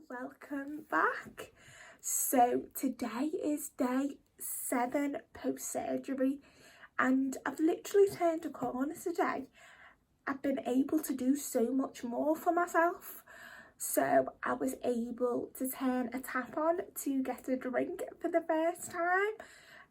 welcome back. So today is day 7 post-surgery and I've literally turned a corner today. I've been able to do so much more for myself. So I was able to turn a tap on to get a drink for the first time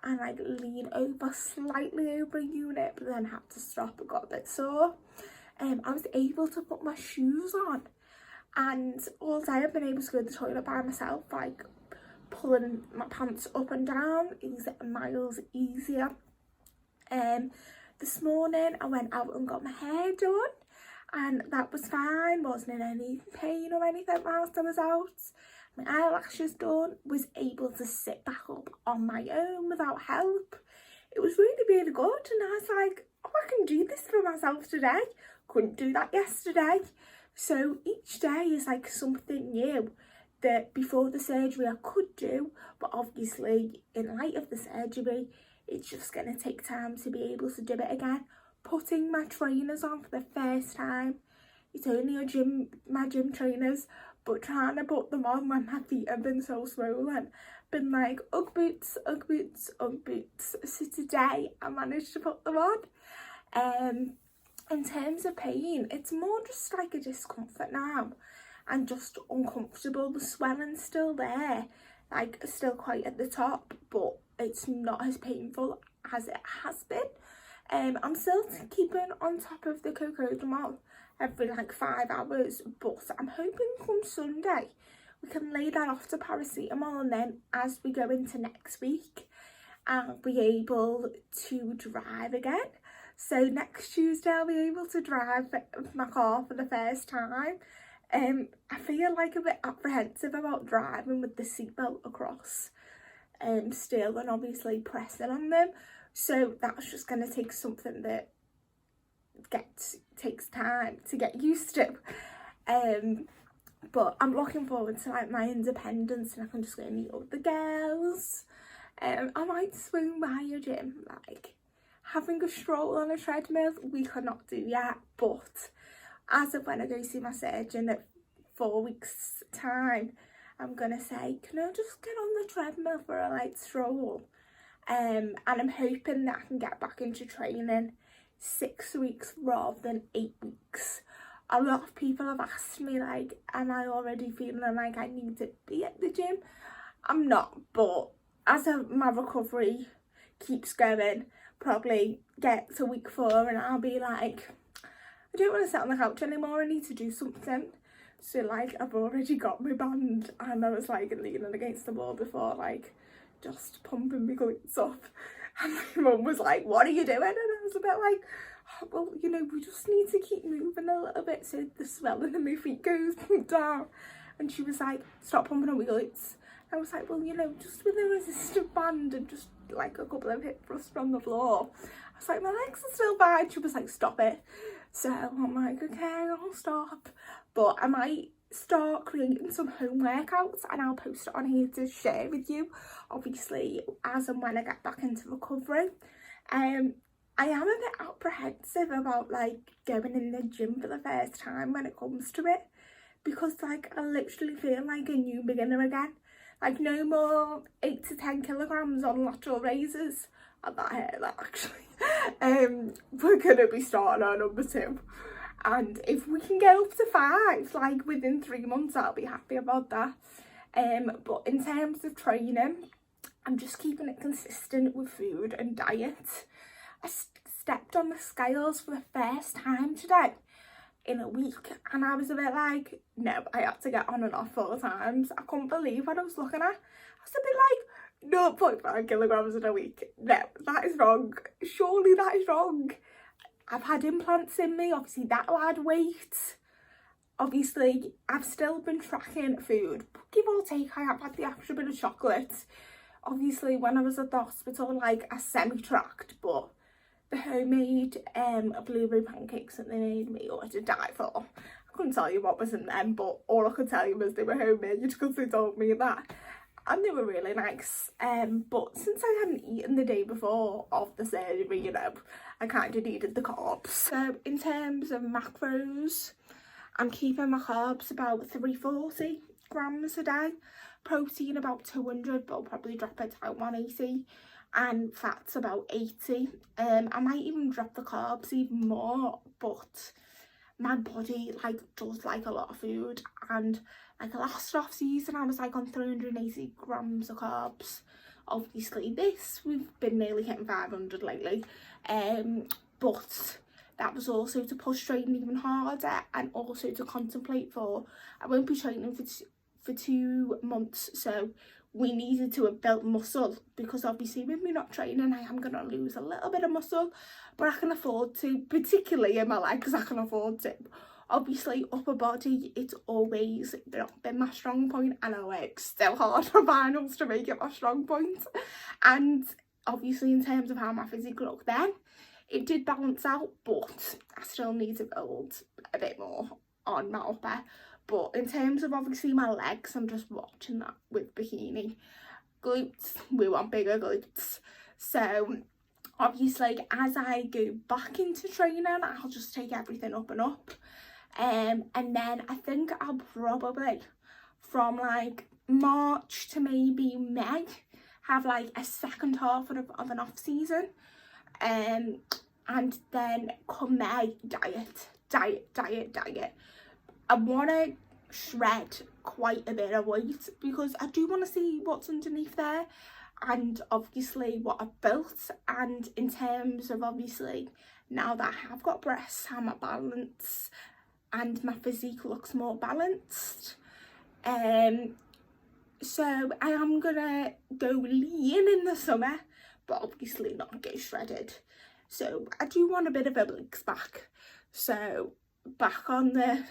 and like lean over slightly over a unit, but then had to stop. It got a bit sore. I was able to put my shoes on, and all day I've been able to go to the toilet by myself, like pulling my pants up and down is miles easier. This morning I went out and got my hair done and that was fine, wasn't in any pain or anything whilst I was out. My eyelashes done, was able to sit back up on my own without help. It was really good, and I was like, oh, I can do this for myself today. Couldn't do that yesterday. So each day is like something new that before the surgery I could do, but obviously in light of the surgery it's just going to take time to be able to do it again. Putting my trainers on for the first time. It's only my gym trainers, but trying to put them on when my feet have been so swollen. Been like, Ugg boots, Ugg boots, Ugg boots. So today I managed to put them on. In terms of pain, it's more just like a discomfort now and just uncomfortable. The swelling's still there, like still quite at the top, but it's not as painful as it has been. I'm still keeping on top of the cocodamol every like 5 hours, but I'm hoping come Sunday we can lay that off to paracetamol, and then as we go into next week I'll be able to drive again. So next Tuesday I'll be able to drive my car for the first time. I feel like a bit apprehensive about driving with the seatbelt across still, and obviously pressing on them. So that's just going to take something that takes time to get used to. But I'm looking forward to like my independence, and I can just go and meet up with the girls. I might swing by your gym, like having a stroll on a treadmill we cannot do yet, but as of when I go see my surgeon at 4 weeks time, I'm gonna say, can I just get on the treadmill for a light stroll? And I'm hoping that I can get back into training 6 weeks rather than 8 weeks. A lot of people have asked me like, am I already feeling like I need to be at the gym? I'm not, but as my recovery keeps going, probably get to week 4 and I'll be like, I don't want to sit on the couch anymore, I need to do something. So like I've already got my band and I was like leaning against the wall before, like just pumping my glutes up, and my mum was like, what are you doing? And I was a bit like, oh, well, you know, we just need to keep moving a little bit so the swelling in my feet goes down. And she was like, stop pumping on my glutes. I was like, well, you know, just with a resistant band and just like a couple of hip thrusts from the floor. I was like, my legs are still fine. She was like, stop it. So I'm like, okay, I'll stop. But I might start creating some home workouts and I'll post it on here to share with you, obviously as and when I get back into recovery. I am a bit apprehensive about like going in the gym for the first time when it comes to it, because like I literally feel like a new beginner again. Like no more 8 to 10 kilograms on lateral raises. At that hair, that actually. We're gonna be starting our number 2. And if we can get up to 5, like within 3 months, I'll be happy about that. But in terms of training, I'm just keeping it consistent with food and diet. I stepped on the scales for the first time today in a week, and I was a bit like, no, I had to get on and off 4 times. I couldn't believe what I was looking at. I was a bit like, 0.5 kilograms in a week. No, that is wrong. Surely that is wrong. I've had implants in me, obviously that'll add weight. Obviously, I've still been tracking food, but give or take, I have had the extra bit of chocolate. Obviously, when I was at the hospital, like, I semi-tracked, but the homemade blueberry pancakes that they made me, or to die for. I couldn't tell you what was in them, but all I could tell you was they were homemade because they told me that. And they were really nice, but since I hadn't eaten the day before of the surgery, you know, I kind of needed the carbs. So in terms of macros, I'm keeping my carbs about 340 grams a day, protein about 200, but I'll probably drop it to about 180, and fats about 80. I might even drop the carbs even more, but my body like does like a lot of food, and like last off season I was like on 380 grams of carbs. Obviously we've been nearly hitting 500 lately, but that was also to push training even harder, and also to contemplate for, I won't be training for 2 months, so we needed to have built muscle, because obviously with me not training I am going to lose a little bit of muscle, but I can afford to, particularly in my legs I can afford to. Obviously upper body, it's always not been my strong point, and I work still hard for finals to make it my strong point. And obviously in terms of how my physique looked then, it did balance out, but I still need to build a bit more on my upper. But in terms of obviously my legs, I'm just watching that with bikini. Glutes, we want bigger glutes. So obviously as I go back into training, I'll just take everything up and up. And then I think I'll probably, from like March to maybe May, have like a second half of an off season. And then come May, diet. I want to shred quite a bit of weight, because I do want to see what's underneath there, and obviously what I've built. And in terms of obviously now that I have got breasts, how my balance and my physique looks more balanced. So I am gonna go lean in the summer, but obviously not get shredded. So I do want a bit of obliques back, so back on the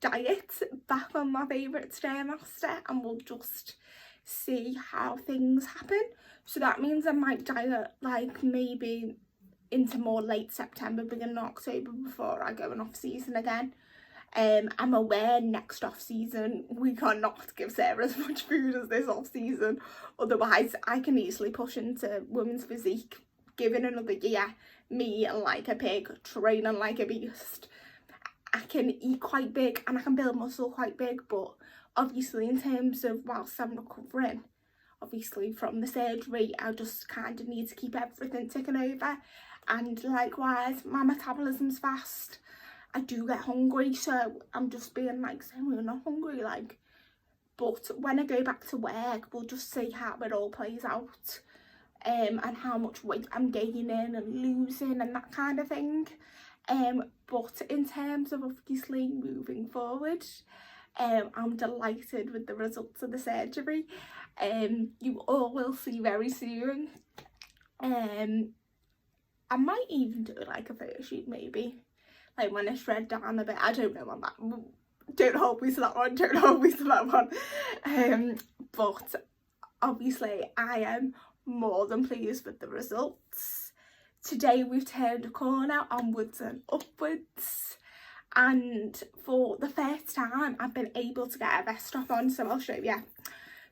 diet, back on my favourite Stairmaster, and we'll just see how things happen. So that means I might diet like maybe into more late September, beginning of October, before I go in off season again. I'm aware next off season we cannot give Sarah as much food as this off season, otherwise I can easily push into women's physique, giving another year, me and like a pig, training like a beast. I can eat quite big and I can build muscle quite big, but obviously in terms of whilst I'm recovering, obviously from the surgery, I just kind of need to keep everything ticking over. And likewise, my metabolism's fast. I do get hungry, so I'm just being like, saying we're not hungry, like. But when I go back to work, we'll just see how it all plays out, and how much weight I'm gaining and losing and that kind of thing. But in terms of obviously moving forward, I'm delighted with the results of the surgery. You all will see very soon. I might even do like a photo shoot maybe, like when I shred down a bit. I don't know on that. Don't hold me to that one. Don't hold me to that one. But obviously I am more than pleased with the results. Today we've turned a corner onwards and upwards, and for the first time I've been able to get a vest top on, so I'll show you.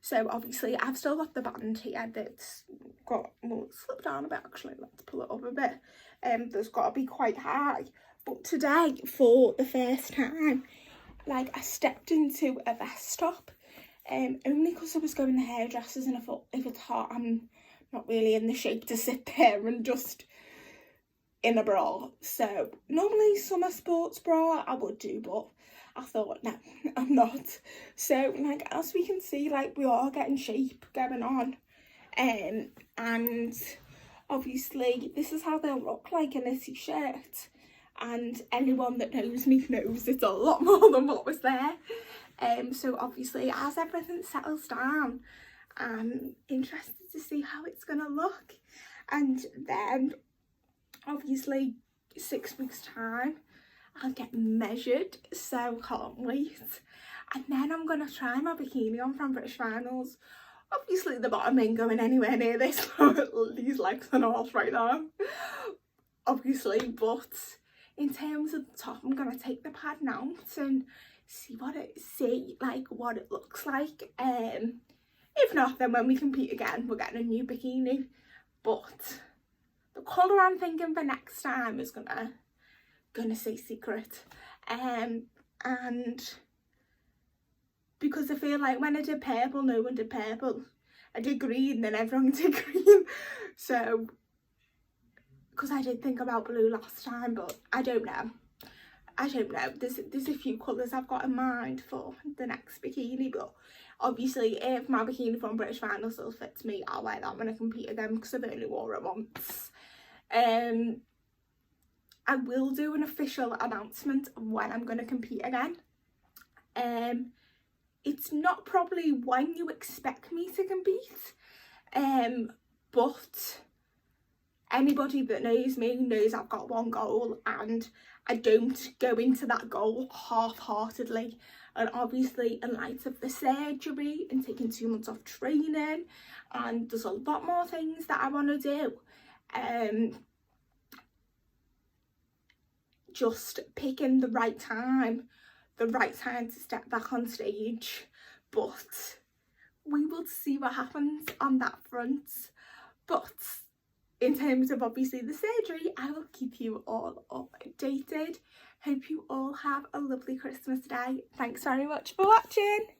So obviously I've still got the band here that's got, well, it's slipped down a bit actually, let's pull it up a bit. There's got to be quite high, but today for the first time, like, I stepped into a vest top, only because I was going to hairdressers and I thought if it's hot I'm not really in the shape to sit there and just in a bra. So normally summer sports bra I would do, but I thought no, I'm not. So like, as we can see, like, we are getting shape going on, and obviously this is how they'll look like in a t-shirt, and anyone that knows me knows it's a lot more than what was there. So obviously as everything settles down, I'm interested to see how it's gonna look. And then obviously 6 weeks time I'll get measured, so can't wait. And then I'm gonna try my bikini on from British Finals. Obviously the bottom ain't going anywhere near this, these legs are not right now, obviously, but in terms of the top, I'm gonna take the pattern out and see what it looks like. If not, then when we compete again, we're getting a new bikini. But the colour I'm thinking for next time is gonna say secret. And because I feel like when I did purple, no one did purple. I did green, then everyone did green. So, because I did think about blue last time, but I don't know. There's a few colours I've got in mind for the next bikini, but obviously if my bikini from British Final still fits me, I'll wear that when I compete again, because I've only wore it once. I will do an official announcement of when I'm going to compete again. It's not probably when you expect me to compete, but anybody that knows me knows I've got one goal, and I don't go into that goal half-heartedly. And obviously in light of the surgery and taking 2 months off training, and there's a lot more things that I want to do, just picking the right time to step back on stage. But we will see what happens on that front. But in terms of obviously the surgery, I will keep you all updated. Hope you all have a lovely Christmas day. Thanks very much for watching.